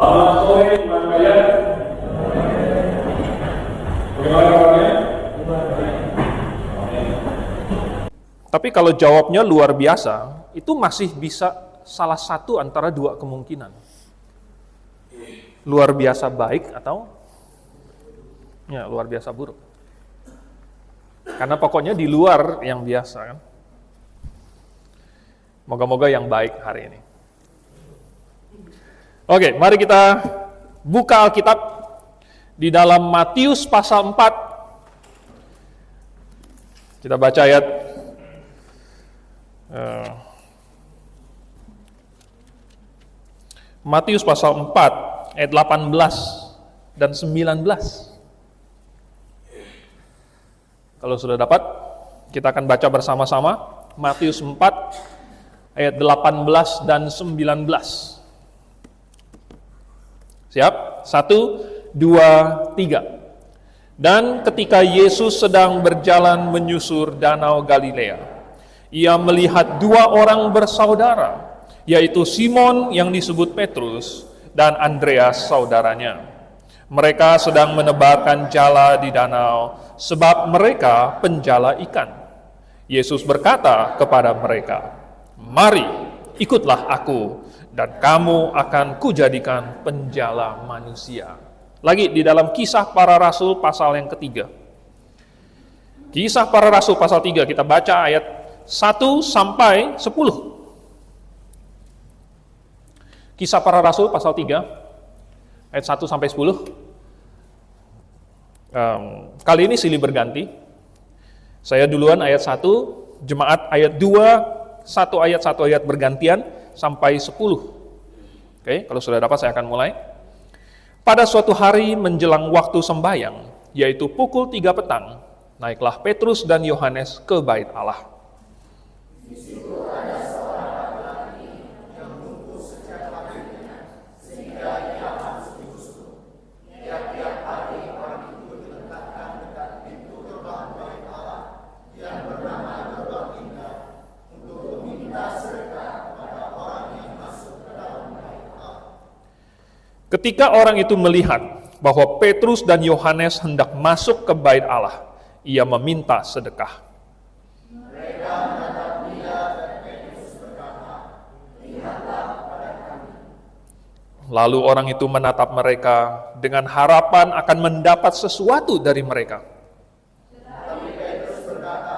Selamat sore, teman kalian. Bagaimana kabarnya? Tapi kalau jawabnya luar biasa, itu masih bisa salah satu antara dua kemungkinan. Luar biasa baik atau ya luar biasa buruk. Karena pokoknya di luar yang biasa kan. Moga-moga yang baik hari ini. Oke, mari kita buka Alkitab di dalam Matius pasal 4. Kita baca ayat Matius pasal 4 ayat 18 dan 19. Kalau sudah dapat, kita akan baca bersama-sama Matius 4 ayat 18 dan 19. Siap? 1, 2, 3. Dan ketika Yesus sedang berjalan menyusur danau Galilea, ia melihat dua orang bersaudara, yaitu Simon yang disebut Petrus dan Andreas saudaranya. Mereka sedang menebarkan jala di danau, sebab mereka penjala ikan. Yesus berkata kepada mereka, "Mari, ikutlah aku, dan kamu akan kujadikan penjala manusia." Lagi di dalam Kisah Para Rasul pasal yang ketiga. Kisah Para Rasul pasal 3, kita baca ayat 1 sampai 10. Kisah Para Rasul pasal 3 ayat 1 sampai 10. Kali ini silih berganti. Saya duluan ayat 1, jemaat ayat 2, satu ayat bergantian sampai 10. Oke, kalau sudah dapat saya akan mulai. Pada suatu hari menjelang waktu sembahyang, yaitu pukul 3 petang, naiklah Petrus dan Yohanes ke bait Allah. Di situ ada seorang laki-laki yang lumpuh sejak lahirnya, sehingga ia harus digusur. Tiap-tiap hari orang itu diletakkan dekat pintu gerbang bait Allah yang bernama Gerbang Indah untuk meminta sedekah kepada orang yang masuk ke dalam bait Allah. Ketika orang itu melihat bahwa Petrus dan Yohanes hendak masuk ke bait Allah, ia meminta sedekah. Lalu orang itu menatap mereka dengan harapan akan mendapat sesuatu dari mereka. Tetapi Petrus berkata,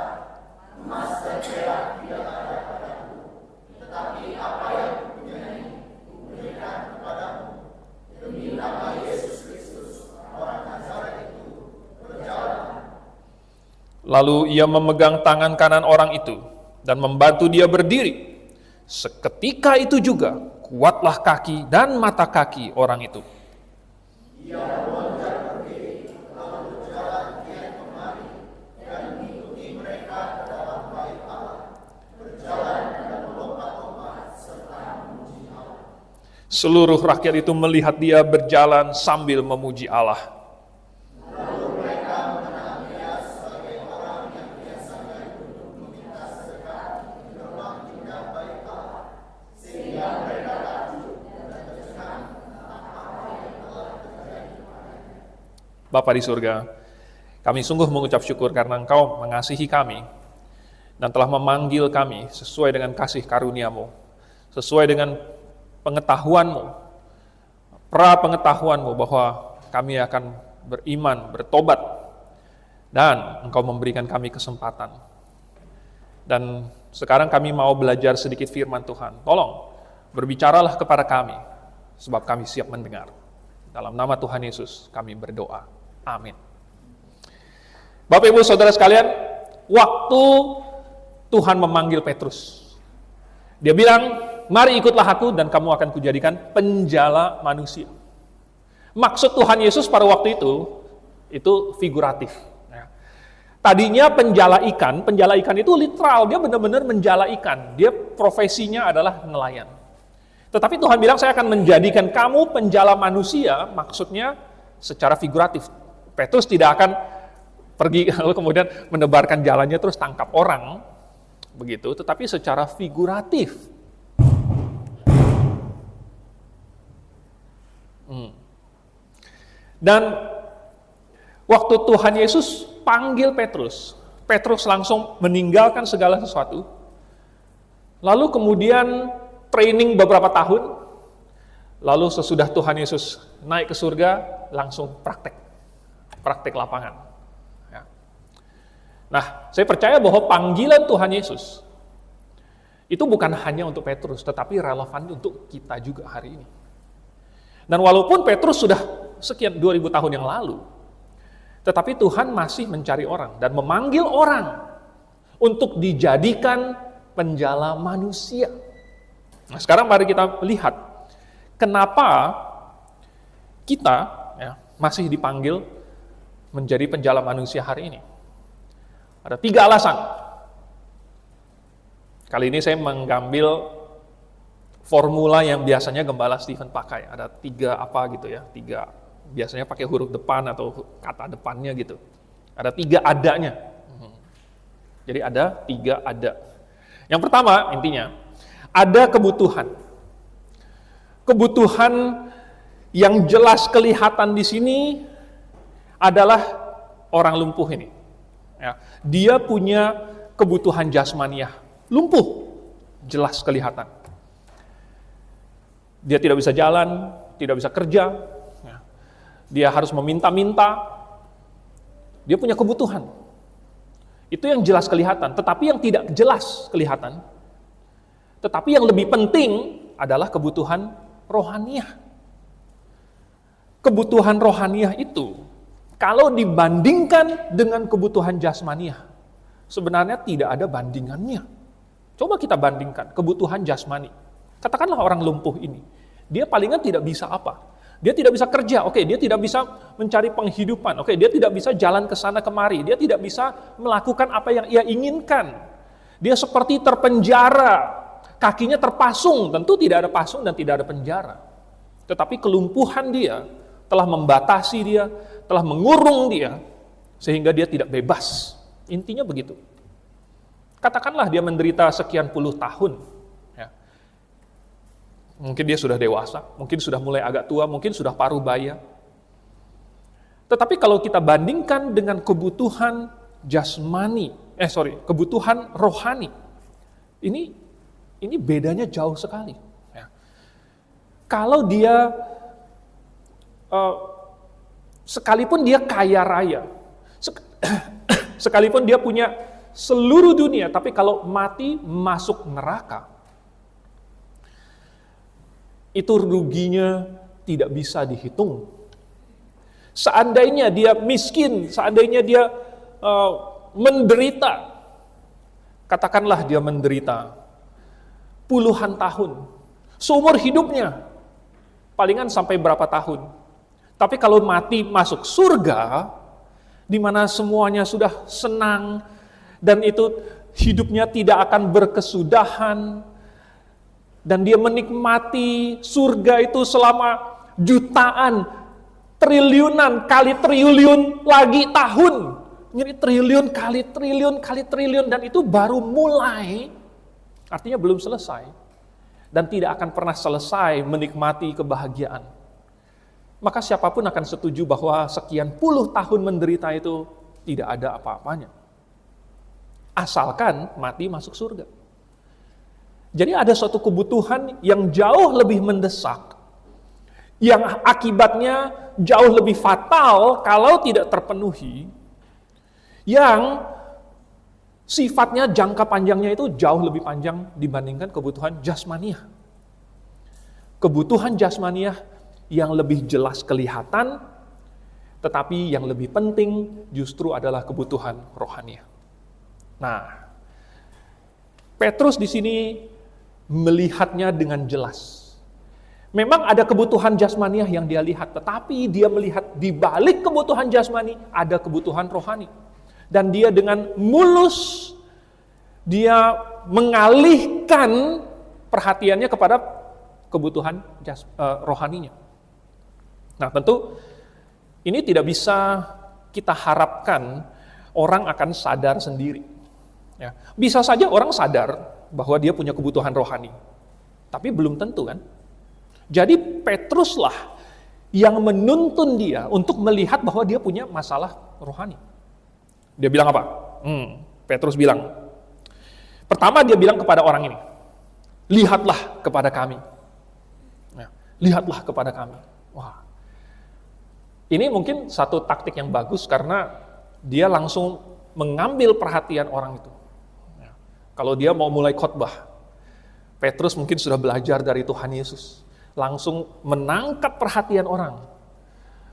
"Emas dan perak tidak ada padaku, tetapi apa yang kupunyai kuberikan kepadamu. Demi nama Yesus Kristus, orang Nazaret itu, berjalan." Lalu ia memegang tangan kanan orang itu dan membantu dia berdiri. Seketika itu juga kuatlah kaki dan mata kaki orang itu. Ia meloncat berdiri, lalu berjalan kian kemari, dan mengikuti mereka ke dalam bait Allah, berjalan dan melompat-lompat serta memuji Allah. Seluruh rakyat itu melihat dia berjalan sambil memuji Allah. Lalu mereka mengenal dia sebagai orang yang biasanya duduk meminta sedekah di gerbang indah bait Allah, sehingga mereka Bapa di surga, kami sungguh mengucap syukur karena Engkau mengasihi kami dan telah memanggil kami sesuai dengan kasih karunia-Mu, sesuai dengan pengetahuan-Mu, pra-pengetahuan-Mu bahwa kami akan beriman, bertobat, dan Engkau memberikan kami kesempatan. Dan sekarang kami mau belajar sedikit firman Tuhan. Tolong, berbicaralah kepada kami, sebab kami siap mendengar. Dalam nama Tuhan Yesus kami berdoa. Amin. Bapak Ibu Saudara sekalian, waktu Tuhan memanggil Petrus, dia bilang, "Mari ikutlah aku dan kamu akan kujadikan penjala manusia." Maksud Tuhan Yesus pada waktu itu figuratif. Tadinya penjala ikan itu literal, dia benar-benar menjala ikan. Dia profesinya adalah nelayan. Tetapi Tuhan bilang, "Saya akan menjadikan kamu penjala manusia," maksudnya secara figuratif. Petrus tidak akan pergi lalu kemudian menebarkan jalannya terus tangkap orang, begitu, tetapi secara figuratif. Dan waktu Tuhan Yesus panggil Petrus, Petrus langsung meninggalkan segala sesuatu. Lalu kemudian training beberapa tahun, lalu sesudah Tuhan Yesus naik ke surga, langsung praktek lapangan. Ya. Nah, saya percaya bahwa panggilan Tuhan Yesus itu bukan hanya untuk Petrus, tetapi relevan untuk kita juga hari ini. Dan walaupun Petrus sudah sekian 2000 tahun yang lalu, tetapi Tuhan masih mencari orang dan memanggil orang untuk dijadikan penjala manusia. Nah, sekarang mari kita lihat kenapa kita masih dipanggil menjadi penjala manusia hari ini. Ada 3 alasan. Kali ini saya mengambil formula yang biasanya Gembala Stephen pakai. Ada 3 apa gitu ya, 3. Biasanya pakai huruf depan atau kata depannya gitu. Ada 3 adanya. Jadi ada 3 ada. Yang pertama intinya, ada kebutuhan. Kebutuhan yang jelas kelihatan di sini adalah orang lumpuh ini. Ya, dia punya kebutuhan jasmaniah. Lumpuh, jelas kelihatan. Dia tidak bisa jalan, tidak bisa kerja. Ya. Dia harus meminta-minta. Dia punya kebutuhan. Itu yang jelas kelihatan. Tetapi yang tidak jelas kelihatan, tetapi yang lebih penting adalah kebutuhan rohaniah. Kebutuhan rohaniah itu, kalau dibandingkan dengan kebutuhan jasmaniah, sebenarnya tidak ada bandingannya. Coba kita bandingkan kebutuhan jasmani. Katakanlah orang lumpuh ini, dia palingan tidak bisa apa? Dia tidak bisa kerja, oke, dia tidak bisa mencari penghidupan, oke, dia tidak bisa jalan ke sana kemari, dia tidak bisa melakukan apa yang ia inginkan. Dia seperti terpenjara, kakinya terpasung, tentu tidak ada pasung dan tidak ada penjara. Tetapi kelumpuhan dia telah membatasi dia, telah mengurung dia, sehingga dia tidak bebas. Intinya begitu. Katakanlah dia menderita sekian puluh tahun. Ya. Mungkin dia sudah dewasa, mungkin sudah mulai agak tua, mungkin sudah paruh baya. Tetapi kalau kita bandingkan dengan kebutuhan jasmani, kebutuhan rohani, ini bedanya jauh sekali. Ya. Kalau dia, sekalipun dia kaya raya, sekalipun dia punya seluruh dunia, tapi kalau mati masuk neraka, itu ruginya tidak bisa dihitung. Seandainya dia miskin, seandainya dia menderita, katakanlah dia menderita puluhan tahun, seumur hidupnya, palingan sampai berapa tahun. Tapi kalau mati masuk surga, di mana semuanya sudah senang, dan itu hidupnya tidak akan berkesudahan, dan dia menikmati surga itu selama jutaan, triliunan kali triliun lagi tahun. Jadi triliun kali triliun kali triliun, dan itu baru mulai, artinya belum selesai. Dan tidak akan pernah selesai menikmati kebahagiaan. Maka siapapun akan setuju bahwa sekian puluh tahun menderita itu tidak ada apa-apanya. Asalkan mati masuk surga. Jadi ada suatu kebutuhan yang jauh lebih mendesak, yang akibatnya jauh lebih fatal kalau tidak terpenuhi, yang sifatnya jangka panjangnya itu jauh lebih panjang dibandingkan kebutuhan jasmaniah. Kebutuhan jasmaniah yang lebih jelas kelihatan, tetapi yang lebih penting justru adalah kebutuhan rohaniah. Nah, Petrus di sini melihatnya dengan jelas. Memang ada kebutuhan jasmaniah yang dia lihat, tetapi dia melihat di balik kebutuhan jasmani ada kebutuhan rohani. Dan dia dengan mulus, dia mengalihkan perhatiannya kepada kebutuhan rohaninya. Nah, tentu ini tidak bisa kita harapkan orang akan sadar sendiri. Ya, bisa saja orang sadar bahwa dia punya kebutuhan rohani, tapi belum tentu kan. Jadi Petruslah yang menuntun dia untuk melihat bahwa dia punya masalah rohani. Dia bilang apa? Petrus bilang, pertama dia bilang kepada orang ini, lihatlah kepada kami. Ya, lihatlah kepada kami. Wah, ini mungkin satu taktik yang bagus karena dia langsung mengambil perhatian orang itu. Ya, kalau dia mau mulai khotbah, Petrus mungkin sudah belajar dari Tuhan Yesus. Langsung menangkap perhatian orang.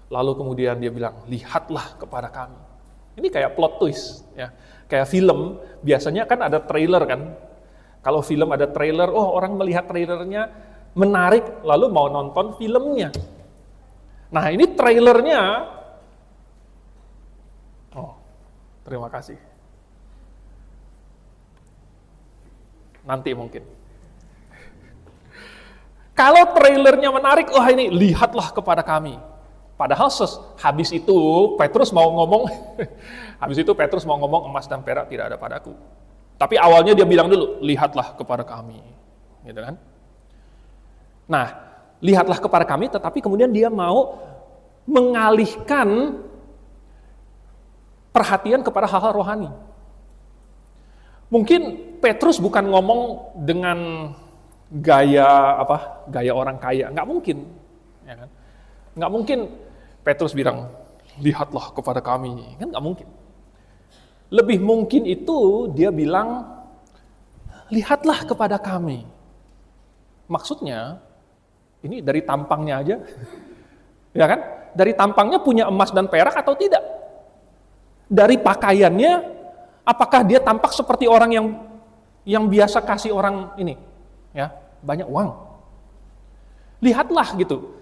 Lalu kemudian dia bilang, lihatlah kepada kami. Ini kayak plot twist, ya. Kayak film, biasanya kan ada trailer kan. Kalau film ada trailer, orang melihat trailernya menarik, lalu mau nonton filmnya. Nah ini trailernya, terima kasih. Nanti mungkin. Kalau trailernya menarik, ini lihatlah kepada kami. Padahal habis itu Petrus mau ngomong, emas dan perak tidak ada padaku. Tapi awalnya dia bilang dulu, lihatlah kepada kami, gitu kan? Nah, lihatlah kepada kami, tetapi kemudian dia mau mengalihkan perhatian kepada hal-hal rohani. Mungkin Petrus bukan ngomong dengan gaya orang kaya, nggak mungkin, ya kan? Nggak mungkin Petrus bilang, lihatlah kepada kami, kan nggak mungkin. Lebih mungkin itu dia bilang, lihatlah kepada kami. Maksudnya, ini dari tampangnya aja, ya kan? Dari tampangnya punya emas dan perak atau tidak? Dari pakaiannya, apakah dia tampak seperti orang yang biasa kasih orang ini, ya banyak uang? Lihatlah gitu.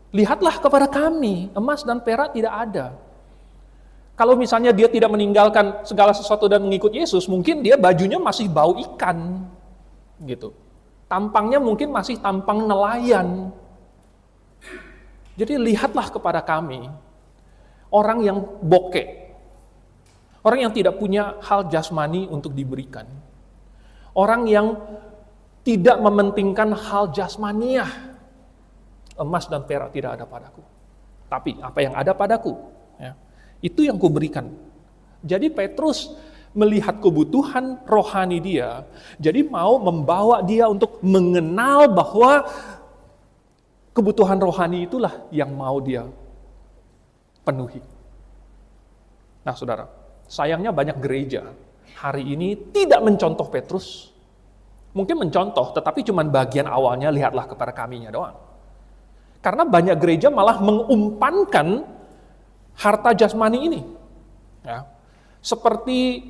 Lihatlah kepada kami, emas dan perak tidak ada. Kalau misalnya dia tidak meninggalkan segala sesuatu dan mengikut Yesus, mungkin dia bajunya masih bau ikan, gitu. Tampangnya mungkin masih tampang nelayan. Jadi lihatlah kepada kami, orang yang bokeh, orang yang tidak punya hal jasmani untuk diberikan, orang yang tidak mementingkan hal jasmaniah. Emas dan perak tidak ada padaku. Tapi apa yang ada padaku, ya, itu yang kuberikan. Jadi Petrus melihat kebutuhan rohani dia, jadi mau membawa dia untuk mengenal bahwa kebutuhan rohani itulah yang mau dia penuhi. Nah saudara, sayangnya banyak gereja hari ini tidak mencontoh Petrus. Mungkin mencontoh, tetapi cuma bagian awalnya, lihatlah kepada kaminya doang. Karena banyak gereja malah mengumpankan harta jasmani ini, ya. Seperti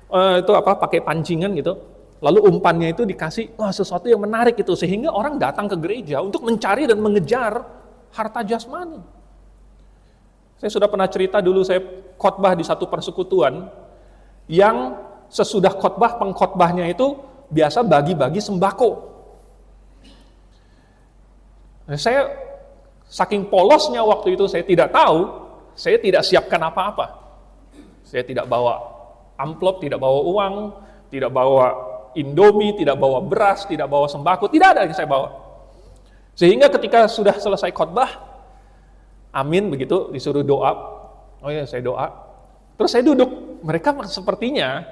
pakai pancingan gitu, lalu umpannya itu dikasih sesuatu yang menarik itu, sehingga orang datang ke gereja untuk mencari dan mengejar harta jasmani. Saya sudah pernah cerita dulu, saya khotbah di satu persekutuan yang sesudah khotbah, pengkhotbahnya itu biasa bagi-bagi sembako. Saya saking polosnya waktu itu, saya tidak tahu, saya tidak siapkan apa-apa. Saya tidak bawa amplop, tidak bawa uang, tidak bawa Indomie, tidak bawa beras, tidak bawa sembako, tidak ada yang saya bawa. Sehingga ketika sudah selesai khotbah, amin begitu, disuruh doa. Saya doa. Terus saya duduk. Mereka sepertinya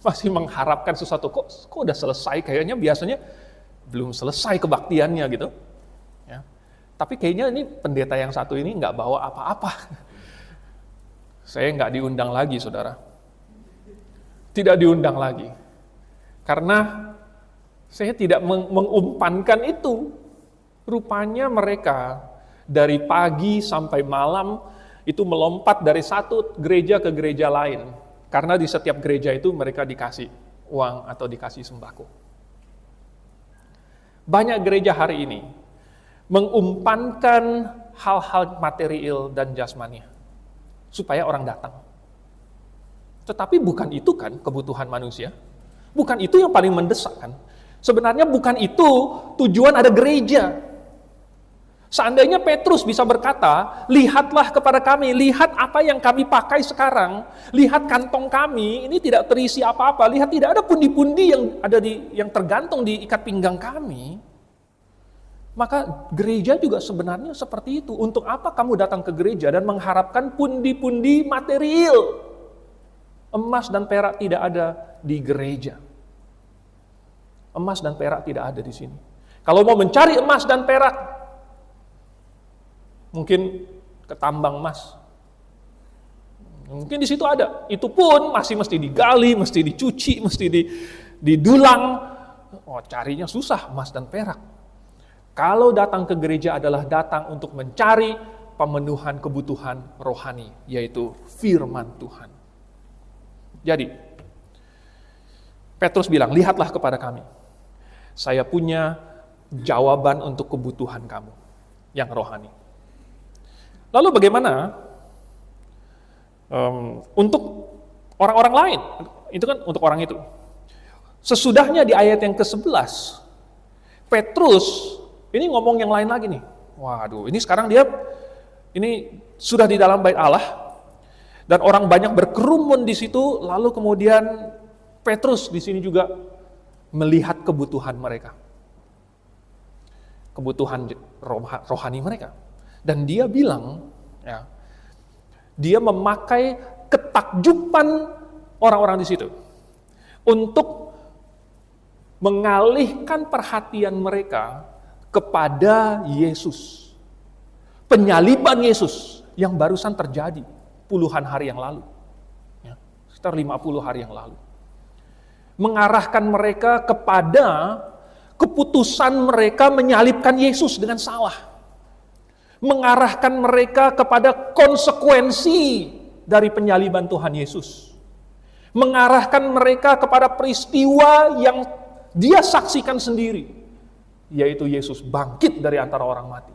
masih mengharapkan sesuatu. Kok udah selesai? Kayaknya biasanya belum selesai kebaktiannya gitu. Tapi kayaknya ini pendeta yang satu ini nggak bawa apa-apa. Saya nggak diundang lagi, saudara. Tidak diundang lagi. Karena saya tidak mengumpankan itu. Rupanya mereka dari pagi sampai malam itu melompat dari satu gereja ke gereja lain. Karena di setiap gereja itu mereka dikasih uang atau dikasih sembako. Banyak gereja hari ini mengumpankan hal-hal material dan jasmani supaya orang datang. Tetapi bukan itu kan kebutuhan manusia. Bukan itu yang paling mendesak kan. Sebenarnya bukan itu tujuan ada gereja. Seandainya Petrus bisa berkata, lihatlah kepada kami, lihat apa yang kami pakai sekarang, lihat kantong kami, ini tidak terisi apa-apa, lihat tidak ada pundi-pundi yang tergantung di ikat pinggang kami. Maka gereja juga sebenarnya seperti itu. Untuk apa kamu datang ke gereja dan mengharapkan pundi-pundi material? Emas dan perak tidak ada di gereja. Emas dan perak tidak ada di sini. Kalau mau mencari emas dan perak, mungkin ke tambang emas. Mungkin di situ ada. Itu pun masih mesti digali, mesti dicuci, mesti didulang. Oh, carinya susah emas dan perak. Kalau datang ke gereja adalah datang untuk mencari pemenuhan kebutuhan rohani, yaitu firman Tuhan. Jadi, Petrus bilang, lihatlah kepada kami. Saya punya jawaban untuk kebutuhan kamu yang rohani. Lalu bagaimana untuk orang-orang lain? Itu kan untuk orang itu. Sesudahnya di ayat yang ke-11, Petrus ini ngomong yang lain lagi nih. Waduh, ini sekarang dia ini sudah di dalam bait Allah dan orang banyak berkerumun di situ, lalu kemudian Petrus di sini juga melihat kebutuhan mereka. Kebutuhan rohani mereka. Dan dia bilang, ya, dia memakai ketakjuban orang-orang di situ untuk mengalihkan perhatian mereka kepada Yesus. Penyaliban Yesus yang barusan terjadi puluhan hari yang lalu. Ya, sekitar 50 hari yang lalu. Mengarahkan mereka kepada keputusan mereka menyalibkan Yesus dengan salah. Mengarahkan mereka kepada konsekuensi dari penyaliban Tuhan Yesus. Mengarahkan mereka kepada peristiwa yang dia saksikan sendiri, yaitu Yesus bangkit dari antara orang mati.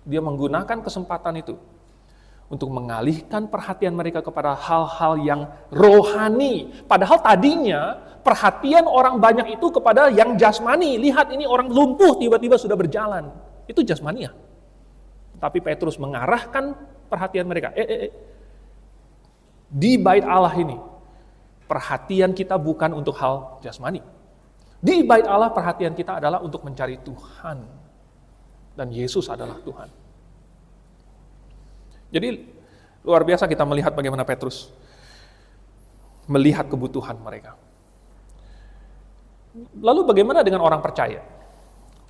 Dia menggunakan kesempatan itu untuk mengalihkan perhatian mereka kepada hal-hal yang rohani. Padahal tadinya perhatian orang banyak itu kepada yang jasmani. Lihat ini orang lumpuh tiba-tiba sudah berjalan. Itu jasmania. Tapi Petrus mengarahkan perhatian mereka. Di bait Allah ini, perhatian kita bukan untuk hal jasmani. Di bait Allah perhatian kita adalah untuk mencari Tuhan. Dan Yesus adalah Tuhan. Jadi luar biasa kita melihat bagaimana Petrus melihat kebutuhan mereka. Lalu bagaimana dengan orang percaya?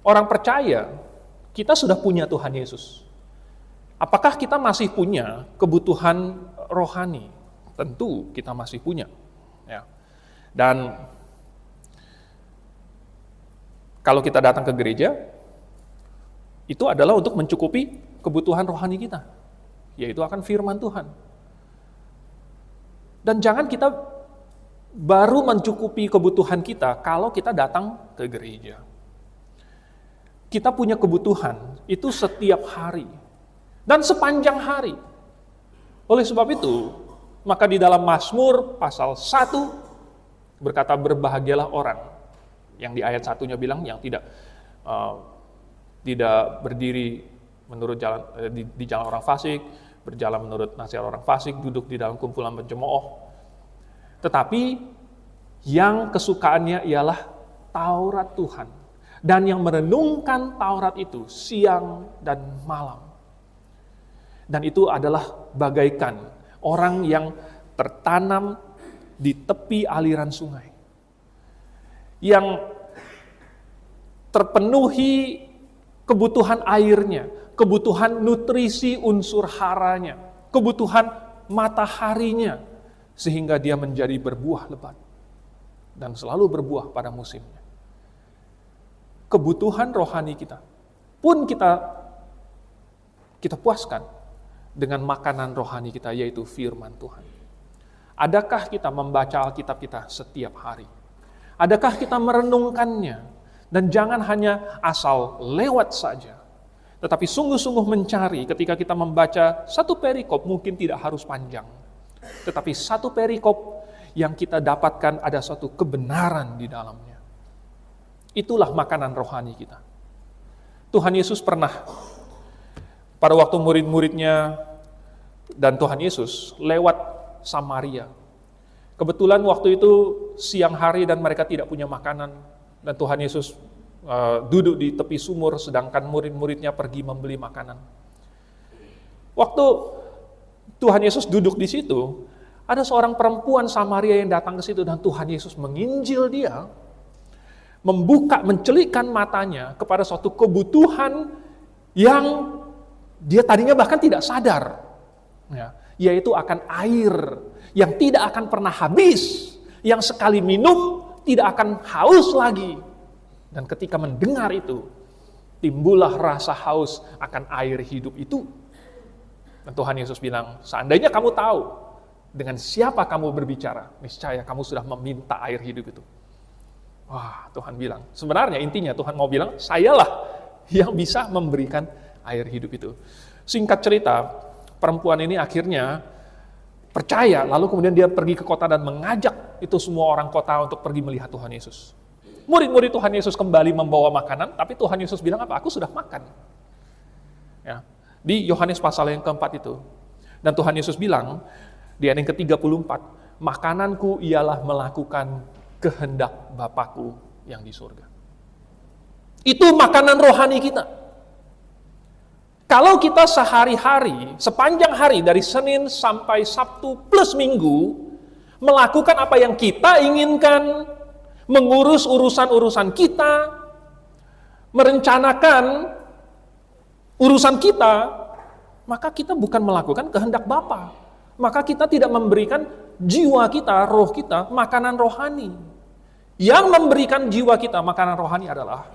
Orang percaya, kita sudah punya Tuhan Yesus. Apakah kita masih punya kebutuhan rohani? Tentu kita masih punya. Ya. Dan kalau kita datang ke gereja, itu adalah untuk mencukupi kebutuhan rohani kita, yaitu akan firman Tuhan. Dan jangan kita baru mencukupi kebutuhan kita kalau kita datang ke gereja. Kita punya kebutuhan itu setiap hari dan sepanjang hari. Oleh sebab itu, maka di dalam Mazmur pasal 1 berkata, berbahagialah orang yang di ayat 1-nya bilang yang tidak berdiri menurut jalan di jalan orang fasik, berjalan menurut nasihat orang fasik, duduk di dalam kumpulan pencemooh. Tetapi yang kesukaannya ialah Taurat Tuhan, dan yang merenungkan Taurat itu siang dan malam. Dan itu adalah bagaikan orang yang tertanam di tepi aliran sungai, yang terpenuhi kebutuhan airnya, kebutuhan nutrisi unsur haranya, kebutuhan mataharinya, sehingga dia menjadi berbuah lebat dan selalu berbuah pada musimnya. Kebutuhan rohani kita pun kita puaskan dengan makanan rohani kita, yaitu firman Tuhan. Adakah kita membaca Alkitab kita setiap hari? Adakah kita merenungkannya? Dan jangan hanya asal lewat saja, tetapi sungguh-sungguh mencari. Ketika kita membaca satu perikop, mungkin tidak harus panjang, tetapi satu perikop yang kita dapatkan ada suatu kebenaran di dalamnya. Itulah makanan rohani kita. Tuhan Yesus pernah, pada waktu murid-muridnya dan Tuhan Yesus lewat Samaria. Kebetulan waktu itu siang hari dan mereka tidak punya makanan. Dan Tuhan Yesus duduk di tepi sumur, sedangkan murid-muridnya pergi membeli makanan. Waktu Tuhan Yesus duduk di situ, ada seorang perempuan Samaria yang datang ke situ dan Tuhan Yesus menginjil dia, mencelikkan matanya kepada suatu kebutuhan yang dia tadinya bahkan tidak sadar, yaitu akan air yang tidak akan pernah habis, yang sekali minum tidak akan haus lagi. Dan ketika mendengar itu, timbullah rasa haus akan air hidup itu. Dan Tuhan Yesus bilang, seandainya kamu tahu dengan siapa kamu berbicara, niscaya kamu sudah meminta air hidup itu. Wah, Tuhan bilang, sebenarnya intinya Tuhan mau bilang, sayalah yang bisa memberikan air hidup itu. Singkat cerita, perempuan ini akhirnya percaya, lalu kemudian dia pergi ke kota dan mengajak itu semua orang kota untuk pergi melihat Tuhan Yesus. Murid-murid Tuhan Yesus kembali membawa makanan, tapi Tuhan Yesus bilang apa? Aku sudah makan. Ya. Di Yohanes pasal yang keempat itu. Dan Tuhan Yesus bilang, di ayat yang ke-34, makananku ialah melakukan kehendak Bapa-Ku yang di surga. Itu makanan rohani kita. Kalau kita sehari-hari, sepanjang hari dari Senin sampai Sabtu plus Minggu, melakukan apa yang kita inginkan, mengurus urusan-urusan kita, merencanakan urusan kita, maka kita bukan melakukan kehendak Bapa. Maka kita tidak memberikan jiwa kita, roh kita, makanan rohani. Yang memberikan jiwa kita makanan rohani adalah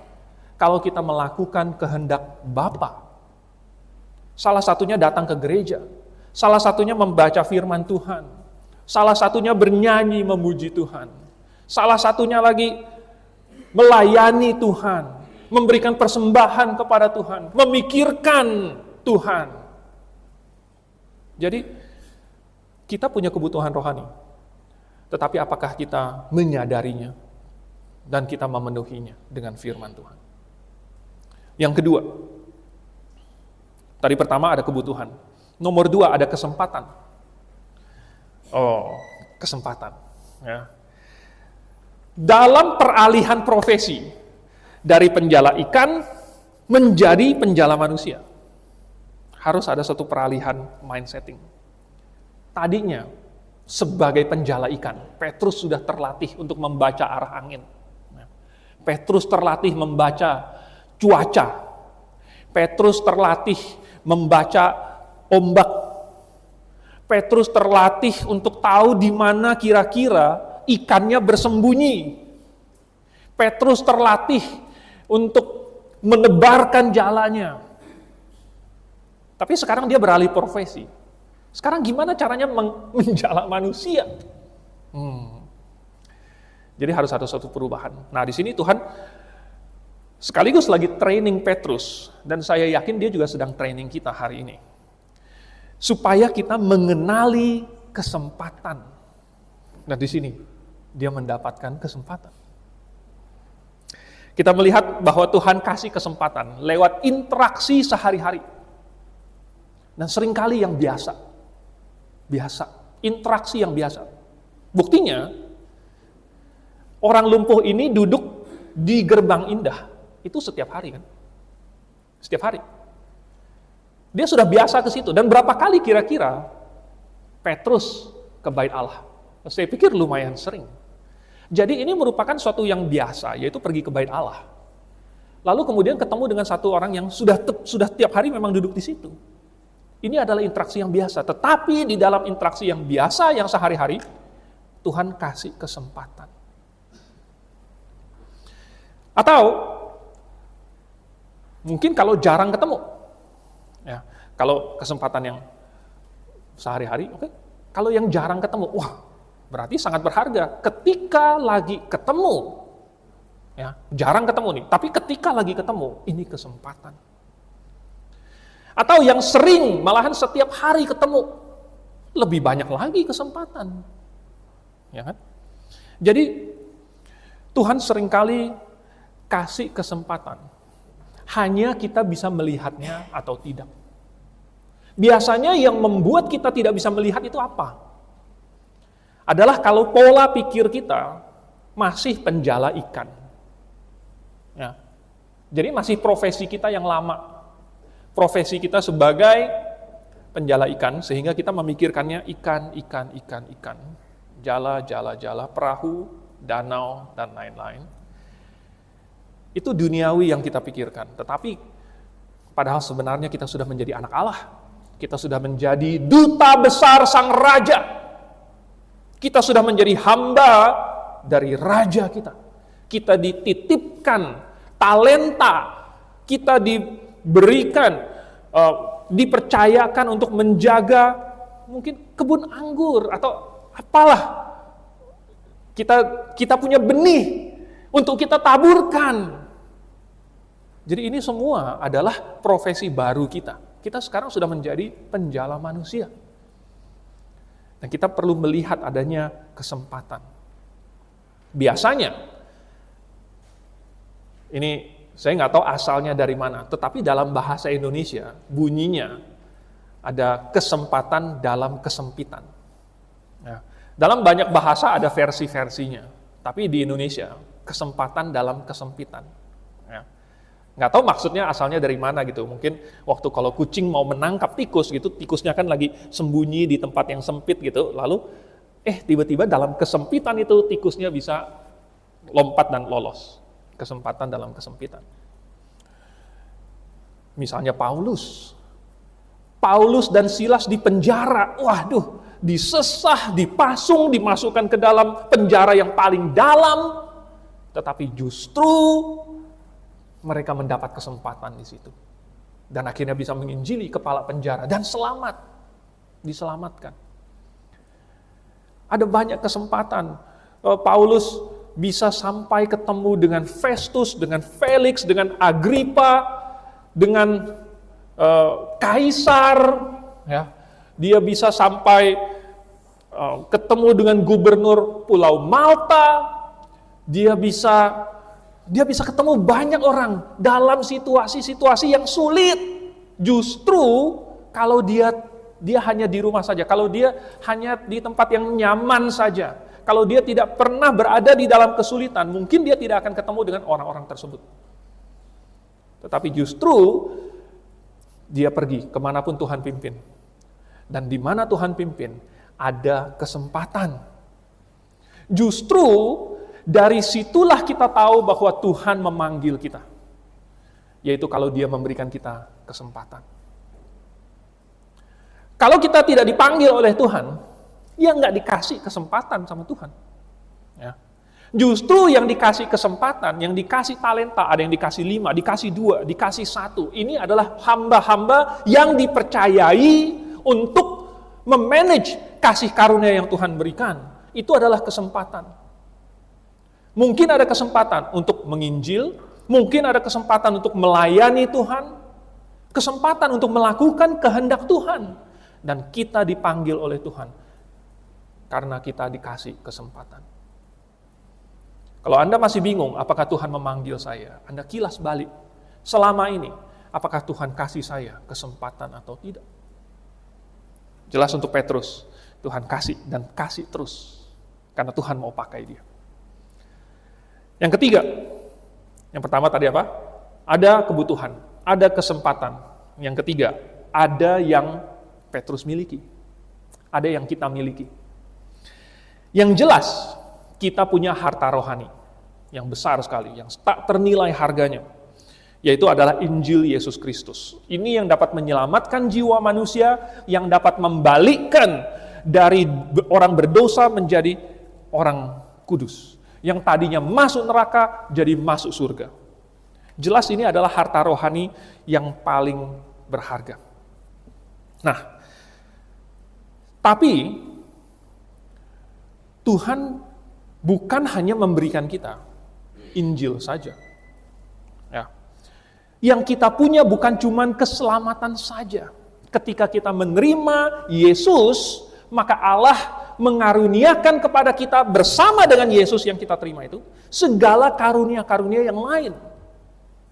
kalau kita melakukan kehendak Bapa. Salah satunya datang ke gereja, salah satunya membaca firman Tuhan, salah satunya bernyanyi memuji Tuhan, salah satunya lagi melayani Tuhan, memberikan persembahan kepada Tuhan, memikirkan Tuhan. Jadi, kita punya kebutuhan rohani. Tetapi apakah kita menyadarinya dan kita memenuhinya dengan firman Tuhan? Yang kedua, tadi pertama ada kebutuhan. Nomor dua ada kesempatan. Oh, kesempatan. Ya. Dalam peralihan profesi, dari penjala ikan menjadi penjala manusia, harus ada satu peralihan mindsetting. Tadinya, sebagai penjala ikan, Petrus sudah terlatih untuk membaca arah angin. Petrus terlatih membaca cuaca. Petrus terlatih membaca ombak. Petrus terlatih untuk tahu di mana kira-kira ikannya bersembunyi. Petrus terlatih untuk menebarkan jalannya. Tapi sekarang dia beralih profesi. Sekarang gimana caranya menjala manusia? Jadi harus ada suatu perubahan. Nah, di sini Tuhan sekaligus lagi training Petrus, dan saya yakin dia juga sedang training kita hari ini. Supaya kita mengenali kesempatan. Nah, di sini dia mendapatkan kesempatan. Kita melihat bahwa Tuhan kasih kesempatan lewat interaksi sehari-hari. Dan seringkali yang biasa, interaksi yang biasa. Buktinya, orang lumpuh ini duduk di gerbang indah, itu setiap hari kan? Setiap hari. Dia sudah biasa ke situ, dan berapa kali kira-kira Petrus ke bait Allah? Saya pikir lumayan sering. Jadi ini merupakan suatu yang biasa, yaitu pergi ke bait Allah. Lalu kemudian ketemu dengan satu orang yang sudah tiap hari memang duduk di situ. Ini adalah interaksi yang biasa, tetapi di dalam interaksi yang biasa, yang sehari-hari, Tuhan kasih kesempatan. Atau, mungkin kalau jarang ketemu, ya, kalau kesempatan yang sehari-hari, oke. Kalau yang jarang ketemu, wah, berarti sangat berharga. Ketika lagi ketemu, ya, jarang ketemu nih, tapi ketika lagi ketemu, ini kesempatan. Atau yang sering, malahan setiap hari ketemu, lebih banyak lagi kesempatan. Ya kan? Jadi, Tuhan seringkali kasih kesempatan. Hanya kita bisa melihatnya atau tidak. Biasanya yang membuat kita tidak bisa melihat itu apa? Adalah kalau pola pikir kita masih penjala ikan. Ya. Jadi masih profesi kita yang lama. Profesi kita sebagai penjala ikan, sehingga kita memikirkannya ikan. Jala, perahu, danau, dan lain-lain. Itu duniawi yang kita pikirkan. Tetapi padahal sebenarnya kita sudah menjadi anak Allah. Kita sudah menjadi duta besar Sang Raja. Kita sudah menjadi hamba dari Raja kita. Kita dititipkan talenta, kita diberikan, dipercayakan untuk menjaga mungkin kebun anggur atau apalah. Kita punya benih untuk kita taburkan. Jadi ini semua adalah profesi baru kita. Kita sekarang sudah menjadi penjala manusia. Dan kita perlu melihat adanya kesempatan. Biasanya, ini saya nggak tahu asalnya dari mana, tetapi dalam bahasa Indonesia bunyinya ada kesempatan dalam kesempitan. Ya, dalam banyak bahasa ada versi-versinya, tapi di Indonesia kesempatan dalam kesempitan. Ya, nggak tahu maksudnya asalnya dari mana gitu. Mungkin waktu kalau kucing mau menangkap tikus gitu, tikusnya kan lagi sembunyi di tempat yang sempit gitu, lalu tiba-tiba dalam kesempitan itu tikusnya bisa lompat dan lolos. Kesempatan dalam kesempitan. Misalnya Paulus dan Silas di penjara, waduh, disesah, dipasung, dimasukkan ke dalam penjara yang paling dalam, tetapi justru mereka mendapat kesempatan di situ. Dan akhirnya bisa menginjili kepala penjara dan diselamatkan. Ada banyak kesempatan. Paulus bisa sampai ketemu dengan Festus, dengan Felix, dengan Agripa, dengan Kaisar. Ya. Dia bisa sampai ketemu dengan gubernur Pulau Malta. Dia bisa ketemu banyak orang dalam situasi-situasi yang sulit. Justru kalau dia hanya di rumah saja, kalau dia hanya di tempat yang nyaman saja, kalau dia tidak pernah berada di dalam kesulitan, mungkin dia tidak akan ketemu dengan orang-orang tersebut. Tetapi justru dia pergi kemanapun Tuhan pimpin. Dan di mana Tuhan pimpin, ada kesempatan. Justru dari situlah kita tahu bahwa Tuhan memanggil kita. Yaitu kalau dia memberikan kita kesempatan. Kalau kita tidak dipanggil oleh Tuhan, ya nggak dikasih kesempatan sama Tuhan. Ya. Justru yang dikasih kesempatan, yang dikasih talenta, ada yang dikasih 5, dikasih 2, dikasih 1. Ini adalah hamba-hamba yang dipercayai untuk memanage kasih karunia yang Tuhan berikan. Itu adalah kesempatan. Mungkin ada kesempatan untuk menginjil, mungkin ada kesempatan untuk melayani Tuhan, kesempatan untuk melakukan kehendak Tuhan. Dan kita dipanggil oleh Tuhan karena kita dikasih kesempatan. Kalau Anda masih bingung apakah Tuhan memanggil saya, Anda kilas balik. Selama ini, apakah Tuhan kasih saya kesempatan atau tidak? Jelas untuk Petrus, Tuhan kasih dan kasih terus. Karena Tuhan mau pakai dia. Yang ketiga, yang pertama tadi apa? Ada kebutuhan, ada kesempatan. Yang ketiga, ada yang Petrus miliki. Ada yang kita miliki. Yang jelas, kita punya harta rohani yang besar sekali, yang tak ternilai harganya, yaitu adalah Injil Yesus Kristus. Ini yang dapat menyelamatkan jiwa manusia, yang dapat membalikkan dari orang berdosa menjadi orang kudus. Yang tadinya masuk neraka, jadi masuk surga. Jelas ini adalah harta rohani yang paling berharga. Nah, tapi Tuhan bukan hanya memberikan kita Injil saja. Ya. Yang kita punya bukan cuma keselamatan saja. Ketika kita menerima Yesus, maka Allah mengaruniakan kepada kita bersama dengan Yesus yang kita terima itu, segala karunia-karunia yang lain.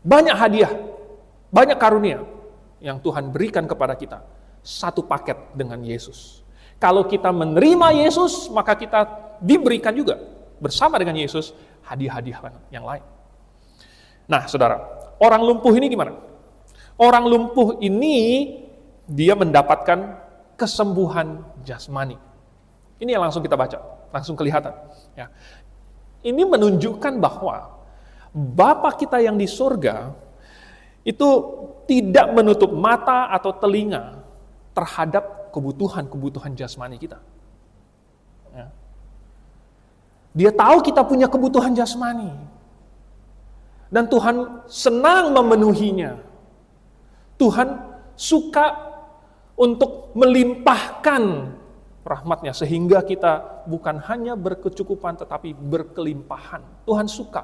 Banyak hadiah, banyak karunia yang Tuhan berikan kepada kita. Satu paket dengan Yesus. Kalau kita menerima Yesus, maka kita diberikan juga bersama dengan Yesus hadiah-hadiah yang lain. Nah, saudara, orang lumpuh ini gimana? Orang lumpuh ini dia mendapatkan kesembuhan jasmani. Ini yang langsung kita baca, langsung kelihatan. Ya. Ini menunjukkan bahwa Bapa kita yang di surga itu tidak menutup mata atau telinga terhadap kebutuhan-kebutuhan jasmani kita. Ya. Dia tahu kita punya kebutuhan jasmani. Dan Tuhan senang memenuhinya. Tuhan suka untuk melimpahkan rahmat-Nya sehingga kita bukan hanya berkecukupan tetapi berkelimpahan. Tuhan suka.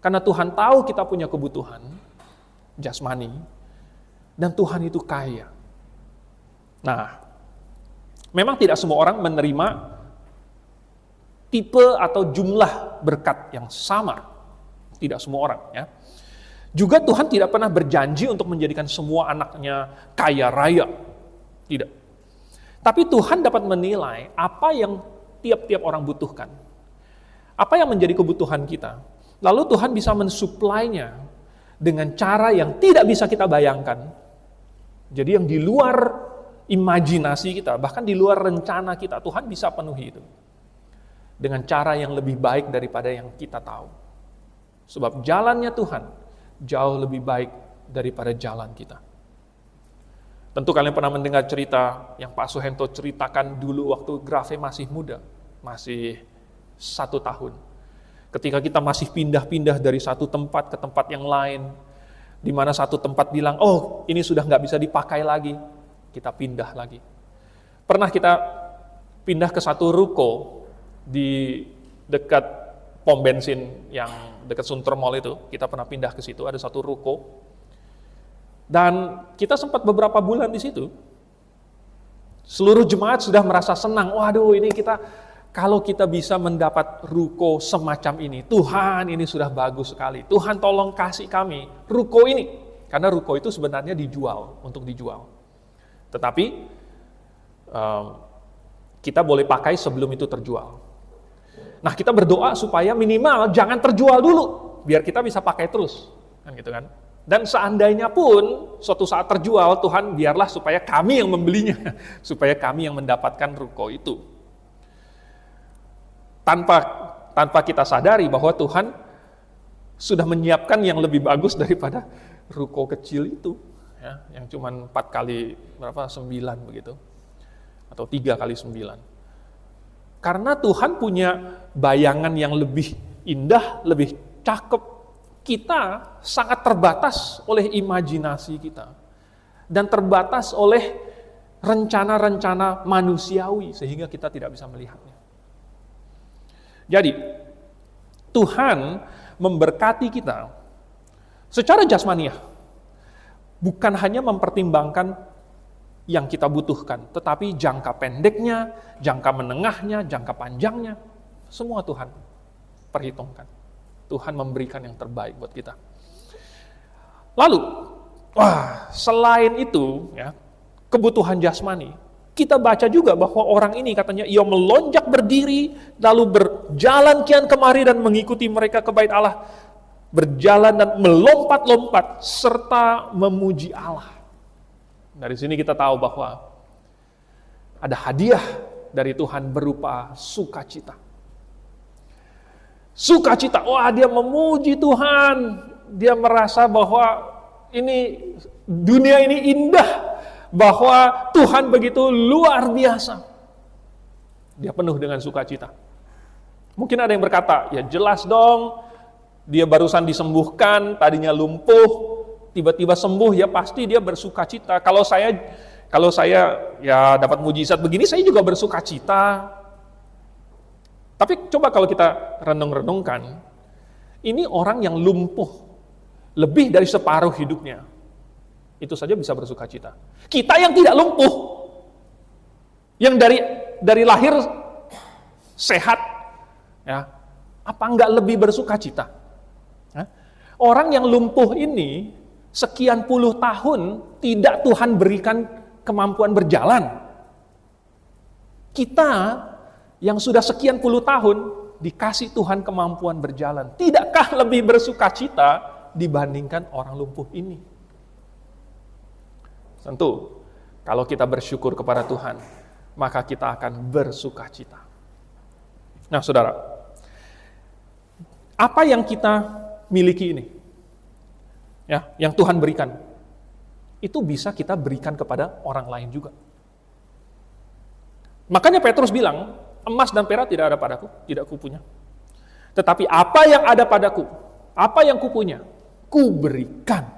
Karena Tuhan tahu kita punya kebutuhan jasmani dan Tuhan itu kaya. Nah, memang tidak semua orang menerima tipe atau jumlah berkat yang sama. Tidak semua orang, ya. Juga Tuhan tidak pernah berjanji untuk menjadikan semua anaknya kaya raya. Tidak. Tapi Tuhan dapat menilai apa yang tiap-tiap orang butuhkan. Apa yang menjadi kebutuhan kita. Lalu Tuhan bisa mensuplainya dengan cara yang tidak bisa kita bayangkan. Jadi yang di luar imajinasi kita, bahkan di luar rencana kita, Tuhan bisa penuhi itu. Dengan cara yang lebih baik daripada yang kita tahu. Sebab jalannya Tuhan jauh lebih baik daripada jalan kita. Tentu kalian pernah mendengar cerita yang Pak Suhento ceritakan dulu waktu Grafe masih muda, masih 1 tahun. Ketika kita masih pindah-pindah dari satu tempat ke tempat yang lain, di mana satu tempat bilang, oh ini sudah nggak bisa dipakai lagi, kita pindah lagi. Pernah kita pindah ke satu ruko di dekat pom bensin yang dekat Sunter Mall itu, kita pernah pindah ke situ, ada satu ruko. Dan kita sempat beberapa bulan di situ. Seluruh jemaat sudah merasa senang. Waduh, ini kalau kita bisa mendapat ruko semacam ini, Tuhan ini sudah bagus sekali. Tuhan tolong kasih kami ruko ini. Karena ruko itu sebenarnya dijual, untuk dijual. Tetapi kita boleh pakai sebelum itu terjual. Nah, kita berdoa supaya minimal jangan terjual dulu, biar kita bisa pakai terus, kan gitu kan. Dan seandainya pun suatu saat terjual, Tuhan biarlah supaya kami yang membelinya, supaya kami yang mendapatkan ruko itu. Tanpa kita sadari bahwa Tuhan sudah menyiapkan yang lebih bagus daripada ruko kecil itu, ya, yang cuma 4 kali 9 begitu, atau 3 kali 9. Karena Tuhan punya bayangan yang lebih indah, lebih cakep. Kita sangat terbatas oleh imajinasi kita. Dan terbatas oleh rencana-rencana manusiawi, sehingga kita tidak bisa melihatnya. Jadi, Tuhan memberkati kita secara jasmaniah. Bukan hanya mempertimbangkan yang kita butuhkan, tetapi jangka pendeknya, jangka menengahnya, jangka panjangnya, semua Tuhan perhitungkan. Tuhan memberikan yang terbaik buat kita. Lalu, selain itu, ya, kebutuhan jasmani, kita baca juga bahwa orang ini katanya ia melonjak berdiri, lalu berjalan kian kemari dan mengikuti mereka ke bait Allah, berjalan dan melompat-lompat serta memuji Allah. Dari sini kita tahu bahwa ada hadiah dari Tuhan berupa sukacita. Sukacita, dia memuji Tuhan. Dia merasa bahwa dunia ini indah. Bahwa Tuhan begitu luar biasa. Dia penuh dengan sukacita. Mungkin ada yang berkata, ya jelas dong, dia barusan disembuhkan, tadinya lumpuh, tiba-tiba sembuh, ya pasti dia bersukacita. Kalau saya ya dapat mujizat begini, saya juga bersukacita. Tapi coba kalau kita renung-renungkan, ini orang yang lumpuh lebih dari separuh hidupnya, itu saja bisa bersukacita. Kita yang tidak lumpuh, yang dari lahir sehat, ya, apa enggak lebih bersukacita? Orang yang lumpuh ini sekian puluh tahun tidak Tuhan berikan kemampuan berjalan. Kita yang sudah sekian puluh tahun dikasih Tuhan kemampuan berjalan. Tidakkah lebih bersukacita dibandingkan orang lumpuh ini. Tentu, kalau kita bersyukur kepada Tuhan, maka kita akan bersukacita. Nah, saudara, apa yang kita miliki ini, ya, yang Tuhan berikan, itu bisa kita berikan kepada orang lain juga. Makanya Petrus bilang, emas dan perak tidak ada padaku, tidak kupunya. Tetapi apa yang ada padaku, apa yang kupunya, kuberikan.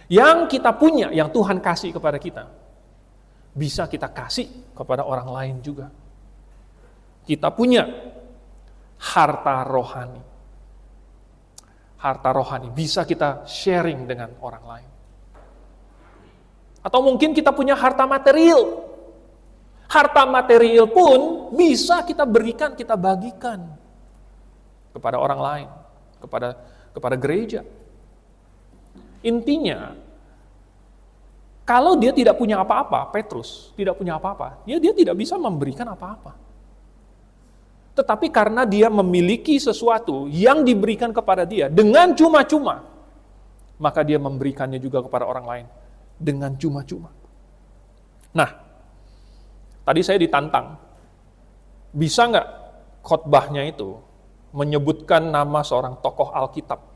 Yang kita punya, yang Tuhan kasih kepada kita, bisa kita kasih kepada orang lain juga. Kita punya harta rohani. Harta rohani bisa kita sharing dengan orang lain. Atau mungkin kita punya harta material. Harta material pun bisa kita berikan, kita bagikan kepada orang lain, kepada gereja. Intinya, kalau dia tidak punya apa-apa, Petrus tidak punya apa-apa, dia tidak bisa memberikan apa-apa. Tetapi karena dia memiliki sesuatu yang diberikan kepada dia dengan cuma-cuma, maka dia memberikannya juga kepada orang lain dengan cuma-cuma. Nah, tadi saya ditantang, bisa nggak khotbahnya itu menyebutkan nama seorang tokoh Alkitab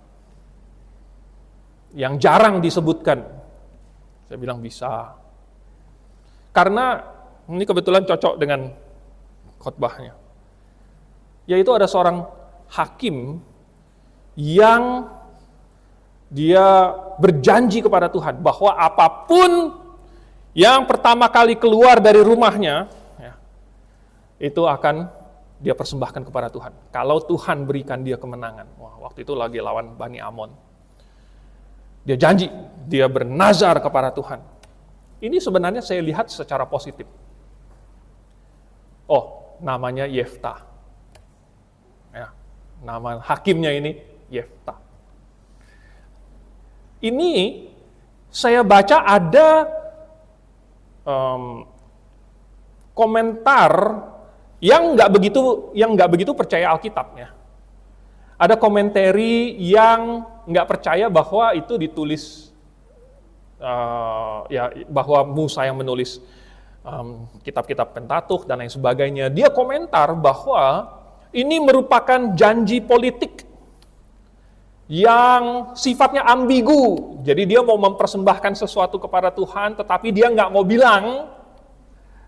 yang jarang disebutkan? Saya bilang bisa. Karena ini kebetulan cocok dengan khotbahnya. Yaitu ada seorang hakim yang dia berjanji kepada Tuhan bahwa apapun yang pertama kali keluar dari rumahnya, ya, itu akan dia persembahkan kepada Tuhan. Kalau Tuhan berikan dia kemenangan. Wah, waktu itu lagi lawan Bani Amon. Dia janji, dia bernazar kepada Tuhan. Ini sebenarnya saya lihat secara positif. Oh, namanya Yefta. Ya, nama hakimnya ini Yefta. Ini saya baca ada komentar yang nggak begitu percaya Alkitabnya. Ada komentari yang nggak percaya bahwa itu ditulis, bahwa Musa yang menulis kitab-kitab Pentatukh dan lain sebagainya. Dia komentar bahwa ini merupakan janji politik yang sifatnya ambigu. Jadi dia mau mempersembahkan sesuatu kepada Tuhan, tetapi dia nggak mau bilang,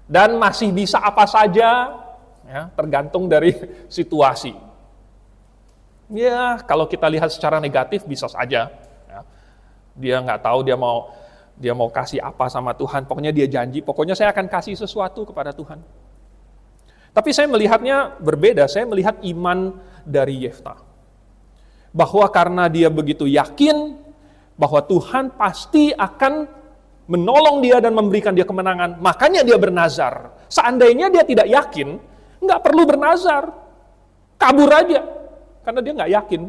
dan masih bisa apa saja, ya, tergantung dari situasi. Ya, kalau kita lihat secara negatif bisa saja. Ya. Dia nggak tahu dia mau kasih apa sama Tuhan. Pokoknya dia janji, pokoknya saya akan kasih sesuatu kepada Tuhan. Tapi saya melihatnya berbeda. Saya melihat iman dari Yefta. Bahwa karena dia begitu yakin bahwa Tuhan pasti akan menolong dia dan memberikan dia kemenangan, makanya dia bernazar. Seandainya dia tidak yakin, nggak perlu bernazar. Kabur aja. Karena dia nggak yakin,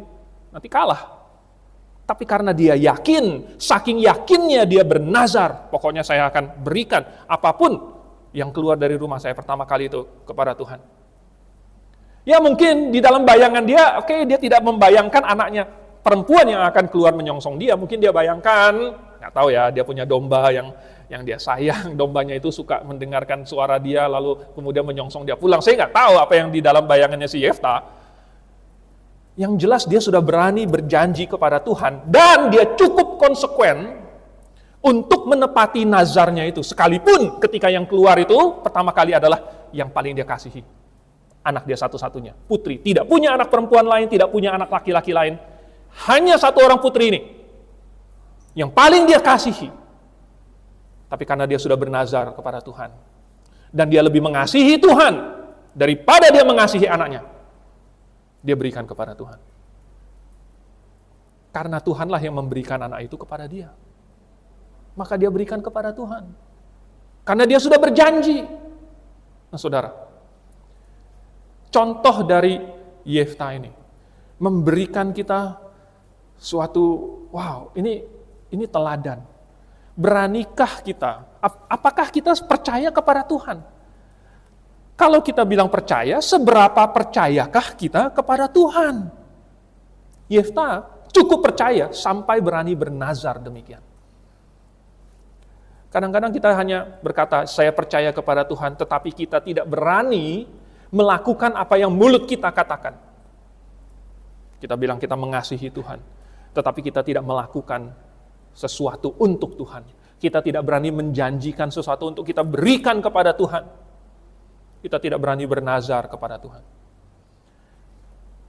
nanti kalah. Tapi karena dia yakin, saking yakinnya dia bernazar, pokoknya saya akan berikan apapun yang keluar dari rumah saya pertama kali itu kepada Tuhan. Ya mungkin di dalam bayangan dia, dia tidak membayangkan anaknya perempuan yang akan keluar menyongsong dia. Mungkin dia bayangkan, nggak tahu ya, dia punya domba yang dia sayang, dombanya itu suka mendengarkan suara dia, lalu kemudian menyongsong dia pulang. Saya nggak tahu apa yang di dalam bayangannya si Yefta. Yang jelas dia sudah berani berjanji kepada Tuhan, dan dia cukup konsekuen untuk menepati nazarnya itu, sekalipun ketika yang keluar itu pertama kali adalah yang paling dia kasihi, anak dia satu-satunya, putri, tidak punya anak perempuan lain, tidak punya anak laki-laki lain, hanya satu orang putri ini, yang paling dia kasihi. Tapi karena dia sudah bernazar kepada Tuhan, dan dia lebih mengasihi Tuhan daripada dia mengasihi anaknya, dia berikan kepada Tuhan. Karena Tuhanlah yang memberikan anak itu kepada dia. Maka dia berikan kepada Tuhan. Karena dia sudah berjanji. Nah saudara, contoh dari Yefta ini memberikan kita suatu, wow, ini teladan. Beranikah kita? Apakah kita percaya kepada Tuhan? Kalau kita bilang percaya, seberapa percayakah kita kepada Tuhan? Yefta cukup percaya sampai berani bernazar demikian. Kadang-kadang kita hanya berkata, saya percaya kepada Tuhan, tetapi kita tidak berani melakukan apa yang mulut kita katakan. Kita bilang kita mengasihi Tuhan, tetapi kita tidak melakukan sesuatu untuk Tuhan. Kita tidak berani menjanjikan sesuatu untuk kita berikan kepada Tuhan. Kita tidak berani bernazar kepada Tuhan.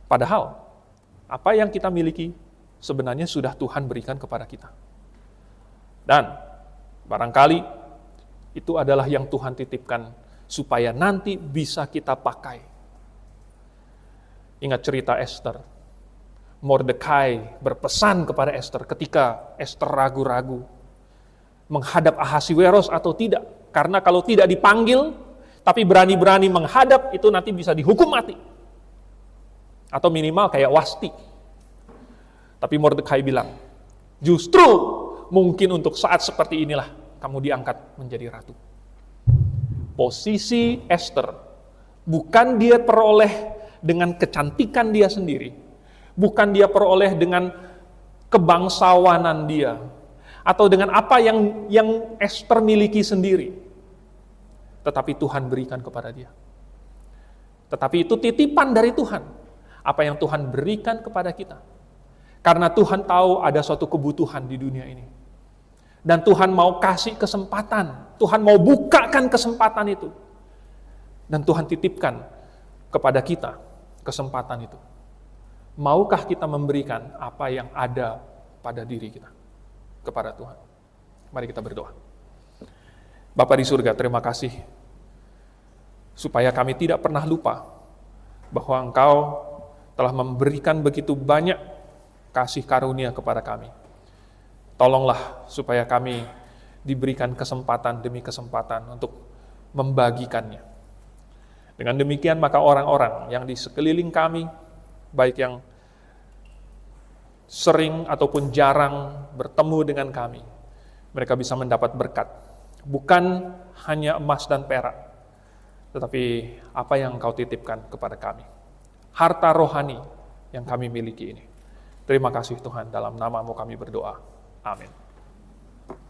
Padahal, apa yang kita miliki sebenarnya sudah Tuhan berikan kepada kita. Dan barangkali itu adalah yang Tuhan titipkan supaya nanti bisa kita pakai. Ingat cerita Esther. Mordekai berpesan kepada Esther ketika Esther ragu-ragu menghadap Ahasiweros atau tidak. Karena kalau tidak dipanggil, tapi berani-berani menghadap, itu nanti bisa dihukum mati. Atau minimal kayak Wasti. Tapi Mordekai bilang, justru mungkin untuk saat seperti inilah kamu diangkat menjadi ratu. Posisi Esther bukan dia peroleh dengan kecantikan dia sendiri, bukan dia peroleh dengan kebangsawanan dia, atau dengan apa yang Esther miliki sendiri. Tetapi Tuhan berikan kepada dia. Tetapi itu titipan dari Tuhan. Apa yang Tuhan berikan kepada kita. Karena Tuhan tahu ada suatu kebutuhan di dunia ini. Dan Tuhan mau kasih kesempatan. Tuhan mau bukakan kesempatan itu. Dan Tuhan titipkan kepada kita kesempatan itu. Maukah kita memberikan apa yang ada pada diri kita kepada Tuhan? Mari kita berdoa. Bapa di surga, terima kasih supaya kami tidak pernah lupa bahwa Engkau telah memberikan begitu banyak kasih karunia kepada kami. Tolonglah supaya kami diberikan kesempatan demi kesempatan untuk membagikannya. Dengan demikian maka orang-orang yang di sekeliling kami, baik yang sering ataupun jarang bertemu dengan kami, mereka bisa mendapat berkat. Bukan hanya emas dan perak, tetapi apa yang Engkau titipkan kepada kami. Harta rohani yang kami miliki ini. Terima kasih Tuhan, dalam nama-Mu kami berdoa. Amin.